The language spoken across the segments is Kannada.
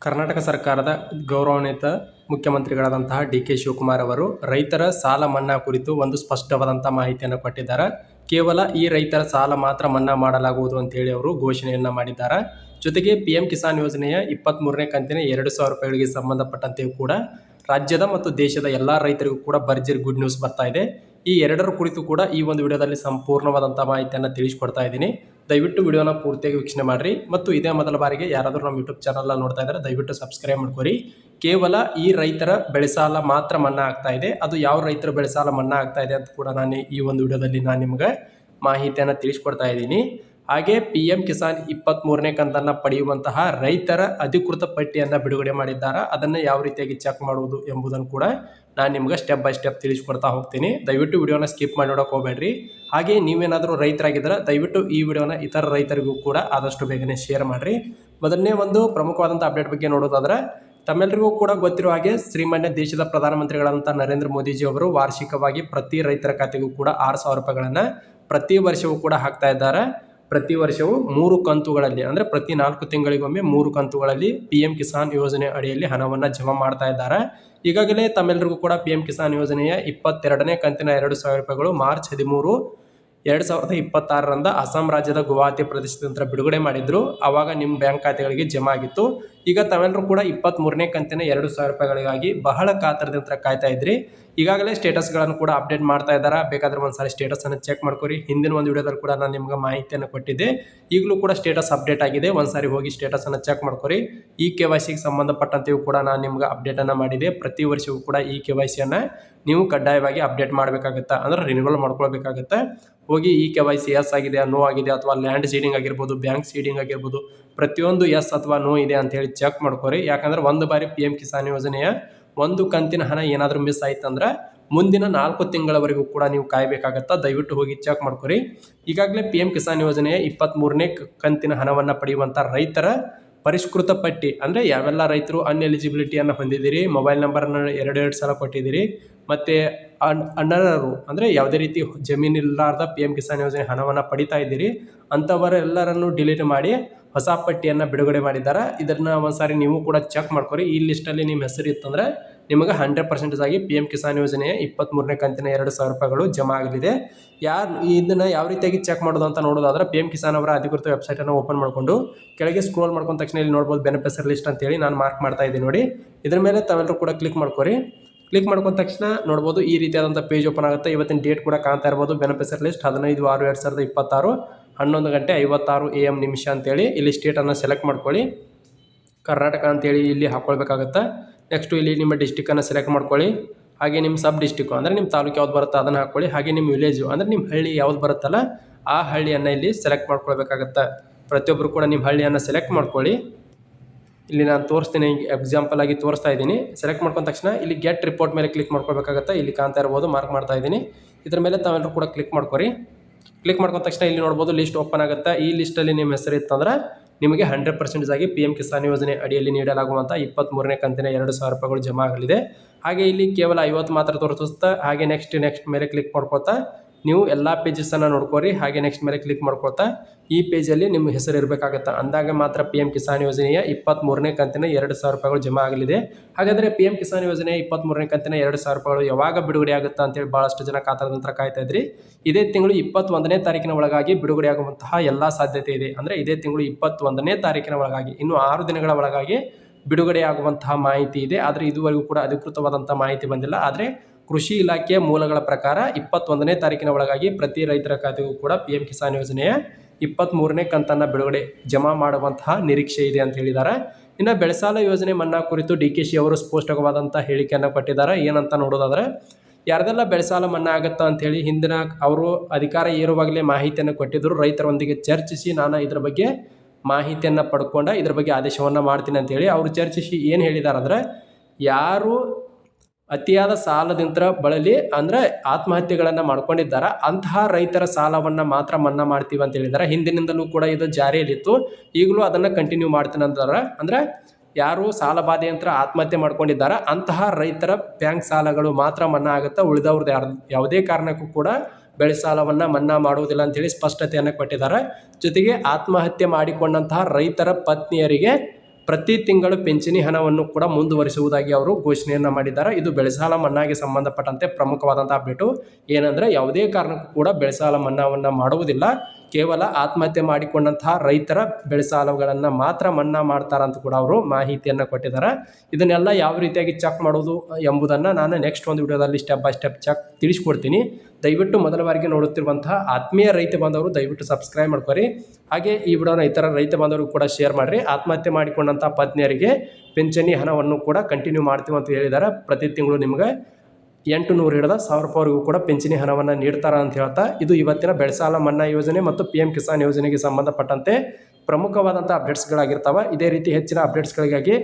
ಕರ್ನಾಟಕ ಸರ್ಕಾರದ ಗೌರವಾನ್ವಿತ ಮುಖ್ಯಮಂತ್ರಿಗಳಾದಂತಹ ಡಿ.ಕೆ. ಶಿವಕುಮಾರ್ ಅವರು ರೈತರ ಸಾಲ ಮನ್ನಾ ಕುರಿತು ಒಂದು ಸ್ಪಷ್ಟವಾದಂಥ ಮಾಹಿತಿಯನ್ನು ಕೊಟ್ಟಿದ್ದಾರೆ. ಕೇವಲ ಈ ರೈತರ ಸಾಲ ಮಾತ್ರ ಮನ್ನಾ ಮಾಡಲಾಗುವುದು ಅಂತೇಳಿ ಅವರು ಘೋಷಣೆಯನ್ನು ಮಾಡಿದ್ದಾರೆ. ಜೊತೆಗೆ PM ಕಿಸಾನ್ ಯೋಜನೆಯ 23ನೇ ಕಂತಿನ 2,000 ರೂಪಾಯಿಗಳಿಗೆ ಸಂಬಂಧಪಟ್ಟಂತೆಯೂ ಕೂಡ ರಾಜ್ಯದ ಮತ್ತು ದೇಶದ ಎಲ್ಲ ರೈತರಿಗೂ ಕೂಡ ಭರ್ಜರಿ ಗುಡ್ ನ್ಯೂಸ್ ಬರ್ತಾ ಇದೆ. ಈ ಎರಡರ ಕುರಿತು ಕೂಡ ಈ ಒಂದು ವಿಡಿಯೋದಲ್ಲಿ ಸಂಪೂರ್ಣವಾದಂಥ ಮಾಹಿತಿಯನ್ನು ತಿಳಿಸ್ಕೊಡ್ತಾ ಇದ್ದೀನಿ. ದಯವಿಟ್ಟು ವಿಡಿಯೋನ ಪೂರ್ತಿಯಾಗಿ ವೀಕ್ಷಣೆ ಮಾಡಿರಿ. ಮತ್ತು ಇದೇ ಮೊದಲ ಬಾರಿಗೆ ಯಾರಾದರೂ ನಮ್ಮ ಯೂಟ್ಯೂಬ್ ಚಾನಲ್ನ ನೋಡ್ತಾ ಇದ್ದಾರೆ ದಯವಿಟ್ಟು ಸಬ್ಸ್ಕ್ರೈಬ್ ಮಾಡ್ಕೊರಿ. ಕೇವಲ ಈ ರೈತರ ಬೆಳೆ ಸಾಲ ಮಾತ್ರ ಮನ್ನಾ ಆಗ್ತಾ ಇದೆ. ಅದು ಯಾವ ರೈತರ ಬೆಳೆ ಸಾಲ ಮನ್ನಾ ಆಗ್ತಾ ಇದೆ ಅಂತ ಕೂಡ ನಾನು ಈ ಒಂದು ವಿಡಿಯೋದಲ್ಲಿ ನಿಮಗೆ ಮಾಹಿತಿಯನ್ನು ತಿಳಿಸ್ಕೊಡ್ತಾ ಇದ್ದೀನಿ. ಹಾಗೆ PM ಕಿಸಾನ್ 23ನೇ ಕಂತನ್ನು ಪಡೆಯುವಂತಹ ರೈತರ ಅಧಿಕೃತ ಪಟ್ಟಿಯನ್ನು ಬಿಡುಗಡೆ ಮಾಡಿದ್ದಾರೆ. ಅದನ್ನು ಯಾವ ರೀತಿಯಾಗಿ ಚೆಕ್ ಮಾಡುವುದು ಎಂಬುದನ್ನು ಕೂಡ ನಾನು ನಿಮ್ಗೆ ಸ್ಟೆಪ್ ಬೈ ಸ್ಟೆಪ್ ತಿಳಿಸ್ಕೊಡ್ತಾ ಹೋಗ್ತೀನಿ. ದಯವಿಟ್ಟು ವಿಡಿಯೋನ ಸ್ಕಿಪ್ ಮಾಡಿ ನೋಡೋಕೆ ಹೋಗಬೇಡ್ರಿ. ಹಾಗೆ ನೀವೇನಾದರೂ ರೈತರಾಗಿದ್ದರೆ ದಯವಿಟ್ಟು ಈ ವಿಡಿಯೋನ ಇತರ ರೈತರಿಗೂ ಕೂಡ ಆದಷ್ಟು ಬೇಗನೆ ಶೇರ್ ಮಾಡಿರಿ. ಮೊದಲನೇ ಒಂದು ಪ್ರಮುಖವಾದಂಥ ಅಪ್ಡೇಟ್ ಬಗ್ಗೆ ನೋಡೋದಾದ್ರೆ, ತಮ್ಮೆಲ್ಲರಿಗೂ ಕೂಡ ಗೊತ್ತಿರುವ ಹಾಗೆ ಶ್ರೀಮಾನ್ಯ ದೇಶದ ಪ್ರಧಾನಮಂತ್ರಿಗಳಾದಂಥ ನರೇಂದ್ರ ಮೋದಿಜಿ ಅವರು ವಾರ್ಷಿಕವಾಗಿ ಪ್ರತಿ ರೈತರ ಖಾತೆಗೂ ಕೂಡ 6,000 ರೂಪಾಯಿಗಳನ್ನು ಪ್ರತಿ ವರ್ಷವೂ ಕೂಡ ಹಾಕ್ತಾ ಇದ್ದಾರೆ. ಪ್ರತಿ ವರ್ಷವೂ 3 ಕಂತುಗಳಲ್ಲಿ ಅಂದರೆ ಪ್ರತಿ 4 ತಿಂಗಳಿಗೊಮ್ಮೆ 3 ಕಂತುಗಳಲ್ಲಿ PM ಕಿಸಾನ್ ಯೋಜನೆ ಅಡಿಯಲ್ಲಿ ಹಣವನ್ನು ಜಮಾ ಮಾಡ್ತಾ ಇದ್ದಾರೆ. ಈಗಾಗಲೇ ತಮ್ಮೆಲ್ಲರಿಗೂ ಕೂಡ PM ಕಿಸಾನ್ ಯೋಜನೆಯ 22ನೇ ಕಂತಿನ 2,000 ರೂಪಾಯಿಗಳು ಮಾರ್ಚ್ 13, 2026ರಂದು ಅಸ್ಸಾಂ ರಾಜ್ಯದ ಗುವಾಹತಿ ಪ್ರದೇಶದಿಂದ ಬಿಡುಗಡೆ ಮಾಡಿದ್ರು. ಆವಾಗ ನಿಮ್ಮ ಬ್ಯಾಂಕ್ ಖಾತೆಗಳಿಗೆ ಜಮಾ ಆಗಿತ್ತು. ಈಗ ತಾವೆಲ್ಲರೂ ಕೂಡ 23ನೇ ಕಂತಿನ 2,000 ರೂಪಾಯಿಗಳಿಗಾಗಿ ಬಹಳ ಕಾತರದಿಂದ ಕಾಯ್ತಾ ಇದ್ರಿ. ಈಗಾಗಲೇ ಸ್ಟೇಟಸ್ಗಳನ್ನು ಕೂಡ ಅಪ್ಡೇಟ್ ಮಾಡ್ತಾ ಇದ್ದಾರೆ. ಬೇಕಾದ್ರೆ ಒಂದ್ಸಾರಿ ಸ್ಟೇಟಸನ್ನು ಚೆಕ್ ಮಾಡ್ಕೊರಿ. ಹಿಂದಿನ ಒಂದು ವಿಡಿಯೋದಲ್ಲಿ ಕೂಡ ನಾನು ನಿಮ್ಗೆ ಮಾಹಿತಿಯನ್ನು ಕೊಟ್ಟಿದ್ದೆ. ಈಗಲೂ ಕೂಡ ಸ್ಟೇಟಸ್ ಅಪ್ಡೇಟ್ ಆಗಿದೆ. ಒಂದ್ಸಾರಿ ಹೋಗಿ ಸ್ಟೇಟಸನ್ನು ಚೆಕ್ ಮಾಡ್ಕೊರಿ. ಈ KYCಗೆ ಸಂಬಂಧಪಟ್ಟಂತೆಯೂ ಕೂಡ ನಾನು ನಿಮ್ಗೆ ಅಪ್ಡೇಟನ್ನು ಮಾಡಿದೆ. ಪ್ರತಿ ವರ್ಷವೂ ಕೂಡ ಈ KYCಯನ್ನು ನೀವು ಕಡ್ಡಾಯವಾಗಿ ಅಪ್ಡೇಟ್ ಮಾಡಬೇಕಾಗುತ್ತೆ, ಅಂದರೆ ರಿನ್ಯೂವಲ್ ಮಾಡ್ಕೊಳ್ಬೇಕಾಗುತ್ತೆ. ಹೋಗಿ ಈ KYC ಎಸ್ ಆಗಿದೆ, ನೋ ಆಗಿದೆ, ಅಥವಾ ಲ್ಯಾಂಡ್ ಸೀಡಿಂಗ್ ಆಗಿರ್ಬೋದು, ಬ್ಯಾಂಕ್ ಸೀಡಿಂಗ್ ಆಗಿರ್ಬೋದು, ಪ್ರತಿಯೊಂದು ಎಸ್ ಅಥವಾ ನೋ ಇದೆ ಅಂತ ಹೇಳಿ ಚೆಕ್ ಮಾಡ್ಕೊರಿ. ಯಾಕಂದ್ರೆ ಒಂದು ಬಾರಿ PM ಕಿಸಾನ್ ಯೋಜನೆಯ ಒಂದು ಕಂತಿನ ಹಣ ಏನಾದರೂ ಮಿಸ್ ಆಯ್ತಂದ್ರೆ ಮುಂದಿನ 4 ತಿಂಗಳವರೆಗೂ ಕೂಡ ನೀವು ಕಾಯಬೇಕಾಗತ್ತಾ. ದಯವಿಟ್ಟು ಹೋಗಿ ಚೆಕ್ ಮಾಡ್ಕೊರಿ. ಈಗಾಗಲೇ PM ಕಿಸಾನ್ ಯೋಜನೆಯ 23ನೇ ಕಂತಿನ ಹಣವನ್ನು ಪಡೆಯುವಂಥ ರೈತರ ಪರಿಷ್ಕೃತ ಪಟ್ಟಿ, ಅಂದರೆ ಯಾವೆಲ್ಲ ರೈತರು ಅನ್ಎಲಿಜಿಬಿಲಿಟಿಯನ್ನು ಹೊಂದಿದ್ದೀರಿ, ಮೊಬೈಲ್ ನಂಬರನ್ನು 2 ಸಲ ಕೊಟ್ಟಿದ್ದೀರಿ, ಮತ್ತು ಅನರ್ಹರು ಅಂದರೆ ಯಾವುದೇ ರೀತಿ ಜಮೀನಿಲ್ಲಾರ್ದ PM ಕಿಸಾನ್ ಯೋಜನೆ ಹಣವನ್ನು ಪಡಿತಾ ಇದ್ದೀರಿ ಅಂಥವರೆಲ್ಲರನ್ನು ಡಿಲೀಟ್ ಮಾಡಿ ಹೊಸ ಪಟ್ಟಿಯನ್ನು ಬಿಡುಗಡೆ ಮಾಡಿದ್ದಾರೆ. ಇದನ್ನು ಒಂದ್ಸಾರಿ ನೀವು ಕೂಡ ಚೆಕ್ ಮಾಡ್ಕೊರಿ. ಈ ಲಿಸ್ಟಲ್ಲಿ ನಿಮ್ಮ ಹೆಸರು ಇತ್ತಂದರೆ ನಿಮಗೆ 100% ಆಗಿ PM ಕಿಸಾನ್ ಯೋಜನೆಯ 23ನೇ ಕಂತಿನ 2,000 ರೂಪಾಯಿಗಳು ಜಮಾ ಆಗಲಿದೆ. ಇದನ್ನು ಯಾವ ರೀತಿಯಾಗಿ ಚೆಕ್ ಮಾಡೋದು ಅಂತ ನೋಡೋದಾದ್ರೆ, PM ಕಿಸಾನ್ ಅವರ ಅಧಿಕೃತ ವೆಬ್ಸೈಟನ್ನು ಓಪನ್ ಮಾಡಿಕೊಂಡು ಕೆಳಗೆ ಸ್ಕ್ರೋಲ್ ಮಾಡ್ಕೊಂಡ ತಕ್ಷಣ ಇಲ್ಲಿ ನೋಡ್ಬೋದು ಬೆನಿಫಿಷರಿ ಲಿಸ್ಟ್ ಅಂತೇಳಿ ನಾನು ಮಾರ್ಕ್ ಮಾಡ್ತಾ ಇದ್ದೀನಿ ನೋಡಿ. ಇದ್ರ ಮೇಲೆ ತಾವೆಲ್ಲರೂ ಕೂಡ ಕ್ಲಿಕ್ ಮಾಡ್ಕೊರಿ. ಕ್ಲಿಕ್ ಮಾಡ್ಕೊಂಡ ತಕ್ಷಣ ನೋಡ್ಬೋದು ಈ ರೀತಿಯಾದಂಥ ಪೇಜ್ ಓಪನ್ ಆಗುತ್ತೆ. ಇವತ್ತಿನ ಡೇಟ್ ಕೂಡ ಕಾಣ್ತಾ ಇರ್ಬೋದು. ಬೆನಿಫಿಷರಿ ಲಿಸ್ಟ್ 15/6/2026 11 ಗಂಟೆ 56 AM ಅಂತೇಳಿ ಇಲ್ಲಿ ಸ್ಟೇಟನ್ನು ಸೆಲೆಕ್ಟ್ ಮಾಡ್ಕೊಳ್ಳಿ. ಕರ್ನಾಟಕ ಅಂತೇಳಿ ಇಲ್ಲಿ ಹಾಕ್ಕೊಳ್ಬೇಕಾಗುತ್ತೆ. ನೆಕ್ಸ್ಟು ಇಲ್ಲಿ ನಿಮ್ಮ ಡಿಸ್ಟಿಕ್ಕನ್ನು ಸೆಲೆಕ್ಟ್ ಮಾಡ್ಕೊಳ್ಳಿ. ಹಾಗೆ ನಿಮ್ಮ ಸಬ್ ಡಿಸ್ಟಿಕ್ಕು ಅಂದರೆ ನಿಮ್ಮ ತಾಲೂಕು ಯಾವ್ದು ಬರುತ್ತೆ ಅದನ್ನು ಹಾಕ್ಕೊಳ್ಳಿ. ಹಾಗೆ ನಿಮ್ಮ ವಿಲೇಜು ಅಂದರೆ ನಿಮ್ಮ ಹಳ್ಳಿ ಯಾವ್ದು ಬರುತ್ತಲ್ಲ ಆ ಹಳ್ಳಿಯನ್ನು ಇಲ್ಲಿ ಸೆಲೆಕ್ಟ್ ಮಾಡ್ಕೊಳ್ಬೇಕಾಗತ್ತೆ. ಪ್ರತಿಯೊಬ್ಬರು ಕೂಡ ನಿಮ್ಮ ಹಳ್ಳಿಯನ್ನು ಸೆಲೆಕ್ಟ್ ಮಾಡ್ಕೊಳ್ಳಿ. ಇಲ್ಲಿ ನಾನು ತೋರಿಸ್ತೀನಿ, ಎಕ್ಸಾಂಪಲ್ ಆಗಿ ತೋರಿಸ್ತಾ ಇದ್ದೀನಿ. ಸೆಲೆಕ್ಟ್ ಮಾಡ್ಕೊಂಡ ತಕ್ಷಣ ಇಲ್ಲಿ ಗೆಟ್ ರಿಪೋರ್ಟ್ ಮೇಲೆ ಕ್ಲಿಕ್ ಮಾಡ್ಕೊಳ್ಬೇಕಾಗತ್ತೆ. ಇಲ್ಲಿ ಕಾಣ್ತಾ ಇರ್ಬೋದು, ಮಾರ್ಕ್ ಮಾಡ್ತಾ ಇದ್ದೀನಿ. ಇದ್ರ ಮೇಲೆ ತಾವೆಲ್ಲರೂ ಕೂಡ ಕ್ಲಿಕ್ ಮಾಡ್ಕೊರಿ. ಕ್ಲಿಕ್ ಮಾಡ್ಕೊಂಡ ತಕ್ಷಣ ಇಲ್ಲಿ ನೋಡ್ಬೋದು ಲಿಸ್ಟ್ ಓಪನ್ ಆಗುತ್ತೆ. ಈ ಲಿಸ್ಟಲ್ಲಿ ನಿಮ್ಮ ಹೆಸರು ಇತ್ತಂದ್ರೆ ನಿಮಗೆ 100% ಆಗಿ PM ಕಿಸಾನ್ ಯೋಜನೆ ಅಡಿಯಲ್ಲಿ ನೀಡಲಾಗುವಂಥ 23ನೇ ಕಂತಿನ 2,000 ರೂಪಾಯಿಗಳು ಜಮಾ ಆಗಲಿದೆ. ಹಾಗೆ ಇಲ್ಲಿ ಕೇವಲ 50 ಮಾತ್ರ ತೋರಿಸುತ್ತಾ. ಹಾಗೆ ನೆಕ್ಸ್ಟ್ ಮೇಲೆ ಕ್ಲಿಕ್ ಮಾಡ್ಕೊಳ್ತಾ ನೀವು ಎಲ್ಲ ಪೇಜಸನ್ನು ನೋಡ್ಕೊರಿ. ಹಾಗೆ ನೆಕ್ಸ್ಟ್ ಮೇಲೆ ಕ್ಲಿಕ್ ಮಾಡ್ಕೊಳ್ತಾ ಈ ಪೇಜಲ್ಲಿ ನಿಮ್ಮ ಹೆಸರು ಇರಬೇಕಾಗತ್ತೆ. ಅಂದಾಗ ಮಾತ್ರ PM ಕಿಸಾನ್ ಯೋಜನೆಯ 23ನೇ ಕಂತಿನ 2,000 ರೂಪಾಯಿಗಳು ಜಮಾ ಆಗಲಿದೆ. ಹಾಗಾದರೆ PM ಕಿಸಾನ್ ಯೋಜನೆಯ 23ನೇ ಕಂತಿನ 2,000 ರೂಪಾಯಿಗಳು ಯಾವಾಗ ಬಿಡುಗಡೆ ಆಗುತ್ತಾ ಅಂತೇಳಿ ಭಾಳಷ್ಟು ಜನ ಕಾತರದ ನಂತರ ಕಾಯ್ತಾ ಇದ್ರಿ. ಇದೇ ತಿಂಗಳು 21ನೇ ತಾರೀಕಿನ ಒಳಗಾಗಿ ಬಿಡುಗಡೆ ಆಗುವಂತಹ ಎಲ್ಲ ಸಾಧ್ಯತೆ ಇದೆ. ಅಂದರೆ ಇದೇ ತಿಂಗಳು 21ನೇ ತಾರೀಕಿನ ಒಳಗಾಗಿ, ಇನ್ನು 6 ದಿನಗಳ ಒಳಗಾಗಿ ಬಿಡುಗಡೆ ಆಗುವಂತಹ ಮಾಹಿತಿ ಇದೆ. ಆದರೆ ಇದುವರೆಗೂ ಕೂಡ ಅಧಿಕೃತವಾದಂಥ ಮಾಹಿತಿ ಬಂದಿಲ್ಲ. ಆದರೆ ಕೃಷಿ ಇಲಾಖೆಯ ಮೂಲಗಳ ಪ್ರಕಾರ 21ನೇ ತಾರೀಕಿನ ಒಳಗಾಗಿ ಪ್ರತಿ ರೈತರ ಖಾತೆಗೂ ಕೂಡ PM ಕಿಸಾನ್ ಯೋಜನೆಯ 23ನೇ ಕಂತನ್ನು ಬಿಡುಗಡೆ ಜಮಾ ಮಾಡುವಂತಹ ನಿರೀಕ್ಷೆ ಇದೆ ಅಂತ ಹೇಳಿದ್ದಾರೆ. ಇನ್ನು ಬೆಳೆಸಾಲ ಯೋಜನೆ ಮನ್ನಾ ಕುರಿತು DKC ಅವರು ಸ್ಪಷ್ಟವಾದಂಥ ಹೇಳಿಕೆಯನ್ನು ಕೊಟ್ಟಿದ್ದಾರೆ. ಏನಂತ ನೋಡೋದಾದರೆ, ಯಾರ್ದೆಲ್ಲ ಬೆಳೆಸಾಲ ಮನ್ನಾ ಆಗುತ್ತಾ ಅಂಥೇಳಿ ಹಿಂದಿನ ಅವರು ಅಧಿಕಾರ ಏರುವಾಗಲೇ ಮಾಹಿತಿಯನ್ನು ಕೊಟ್ಟಿದ್ದರು. ರೈತರೊಂದಿಗೆ ಚರ್ಚಿಸಿ ನಾನು ಇದರ ಬಗ್ಗೆ ಮಾಹಿತಿಯನ್ನು ಪಡ್ಕೊಂಡು ಇದ್ರ ಬಗ್ಗೆ ಆದೇಶವನ್ನು ಮಾಡ್ತೀನಿ ಅಂತೇಳಿ ಅವರು ಚರ್ಚಿಸಿ ಏನು ಹೇಳಿದ್ದಾರೆ ಅಂದರೆ, ಯಾರು ಅತಿಯಾದ ಸಾಲದಿಂದ ಬಳಲಿ ಅಂದರೆ ಆತ್ಮಹತ್ಯೆಗಳನ್ನು ಮಾಡ್ಕೊಂಡಿದ್ದಾರೆ ಅಂತಹ ರೈತರ ಸಾಲವನ್ನು ಮಾತ್ರ ಮನ್ನಾ ಮಾಡ್ತೀವಿ ಅಂತ ಹೇಳಿದ್ದಾರೆ. ಹಿಂದಿನಿಂದಲೂ ಕೂಡ ಇದು ಜಾರಿಯಲ್ಲಿತ್ತು, ಈಗಲೂ ಅದನ್ನು ಕಂಟಿನ್ಯೂ ಮಾಡ್ತೀನಿ ಅಂತಾರೆ. ಅಂದರೆ ಯಾರು ಸಾಲ ಬಾಧೆಯಂತ್ರ ಆತ್ಮಹತ್ಯೆ ಮಾಡ್ಕೊಂಡಿದ್ದಾರೆ ಅಂತಹ ರೈತರ ಬ್ಯಾಂಕ್ ಸಾಲಗಳು ಮಾತ್ರ ಮನ್ನಾ ಆಗುತ್ತೆ. ಉಳಿದವ್ರದ್ದು ಯಾವುದೇ ಕಾರಣಕ್ಕೂ ಕೂಡ ಬೆಳೆ ಸಾಲವನ್ನು ಮನ್ನಾ ಮಾಡುವುದಿಲ್ಲ ಅಂತೇಳಿ ಸ್ಪಷ್ಟತೆಯನ್ನು ಕೊಟ್ಟಿದ್ದಾರೆ. ಜೊತೆಗೆ ಆತ್ಮಹತ್ಯೆ ಮಾಡಿಕೊಂಡಂತಹ ರೈತರ ಪತ್ನಿಯರಿಗೆ ಪ್ರತಿ ತಿಂಗಳು ಪಿಂಚಣಿ ಹಣವನ್ನು ಕೂಡ ಮುಂದುವರಿಸುವುದಾಗಿ ಅವರು ಘೋಷಣೆಯನ್ನು ಮಾಡಿದ್ದಾರೆ. ಇದು ಬೆಳೆ ಸಾಲ ಮನ್ನಾಗೆ ಸಂಬಂಧಪಟ್ಟಂತೆ ಪ್ರಮುಖವಾದಂಥ ಅಪ್ಡೇಟು. ಏನಂದರೆ ಯಾವುದೇ ಕಾರಣಕ್ಕೂ ಕೂಡ ಬೆಳೆ ಸಾಲ ಮನ್ನಾವನ್ನು ಮಾಡುವುದಿಲ್ಲ. ಕೇವಲ ಆತ್ಮಹತ್ಯೆ ಮಾಡಿಕೊಂಡಂತಹ ರೈತರ ಬೆಳೆ ಸಾಲಗಳನ್ನು ಮಾತ್ರ ಮನ್ನಾ ಮಾಡ್ತಾರಂತ ಕೂಡ ಅವರು ಮಾಹಿತಿಯನ್ನು ಕೊಟ್ಟಿದ್ದಾರೆ. ಇದನ್ನೆಲ್ಲ ಯಾವ ರೀತಿಯಾಗಿ ಚೆಕ್ ಮಾಡೋದು ಎಂಬುದನ್ನು ನಾನು ನೆಕ್ಸ್ಟ್ ಒಂದು ವಿಡಿಯೋದಲ್ಲಿ ಸ್ಟೆಪ್ ಬೈ ಸ್ಟೆಪ್ ತಿಳಿಸ್ಕೊಡ್ತೀನಿ. ದಯವಿಟ್ಟು ಮೊದಲ ಬಾರಿಗೆ ನೋಡುತ್ತಿರುವಂತಹ ಆತ್ಮೀಯ ರೈತ ಬಾಂಧವರು ದಯವಿಟ್ಟು ಸಬ್ಸ್ಕ್ರೈಬ್ ಮಾಡ್ಕೊರಿ. ಹಾಗೆ ಈ ವಿಡಿಯೋನ ಇತರ ರೈತ ಬಾಂಧವರು ಕೂಡ ಶೇರ್ ಮಾಡಿರಿ. ಆತ್ಮಹತ್ಯೆ ಮಾಡಿಕೊಂಡಂಥ ಪತ್ನಿಯರಿಗೆ ಪಿಂಚಣಿ ಹಣವನ್ನು ಕೂಡ ಕಂಟಿನ್ಯೂ ಮಾಡ್ತೀವಿ ಅಂತ ಹೇಳಿದ್ದಾರೆ. ಪ್ರತಿ ತಿಂಗಳು ನಿಮಗೆ 800 ಹಿಡಿದ 1000 ರೂಪಾಯಿವರೆಗೂ ಕೂಡ ಪಿಂಚಣಿ ಹಣವನ್ನು ನೀಡ್ತಾರೆ ಅಂತ ಹೇಳ್ತಾ, ಇದು ಇವತ್ತಿನ ಬೆಳೆ ಸಾಲ ಮನ್ನಾ ಯೋಜನೆ ಮತ್ತು PM ಕಿಸಾನ್ ಯೋಜನೆಗೆ ಸಂಬಂಧಪಟ್ಟಂತೆ ಪ್ರಮುಖವಾದಂಥ ಅಪ್ಡೇಟ್ಸ್ಗಳಾಗಿರ್ತವೆ. ಇದೇ ರೀತಿ ಹೆಚ್ಚಿನ ಅಪ್ಡೇಟ್ಸ್ಗಳಿಗಾಗಿ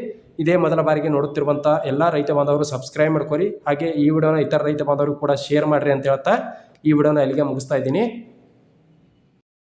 ಇದೇ ಮೊದಲ ಬಾರಿಗೆ ನೋಡುತ್ತಿರುವಂಥ ಎಲ್ಲ ರೈತ ಬಾಂಧವರು ಸಬ್ಸ್ಕ್ರೈಬ್ ಮಾಡ್ಕೊರಿ. ಹಾಗೆ ಈ ವಿಡಿಯೋನ ಇತರ ರೈತ ಬಾಂಧವರು ಕೂಡ ಶೇರ್ ಮಾಡಿರಿ ಅಂತ ಹೇಳ್ತಾ ಈ ವಿಡಿಯೋನ ಇಲ್ಲಿಗೆ ಮುಗಿಸ್ತಾ ಇದ್ದೀನಿ.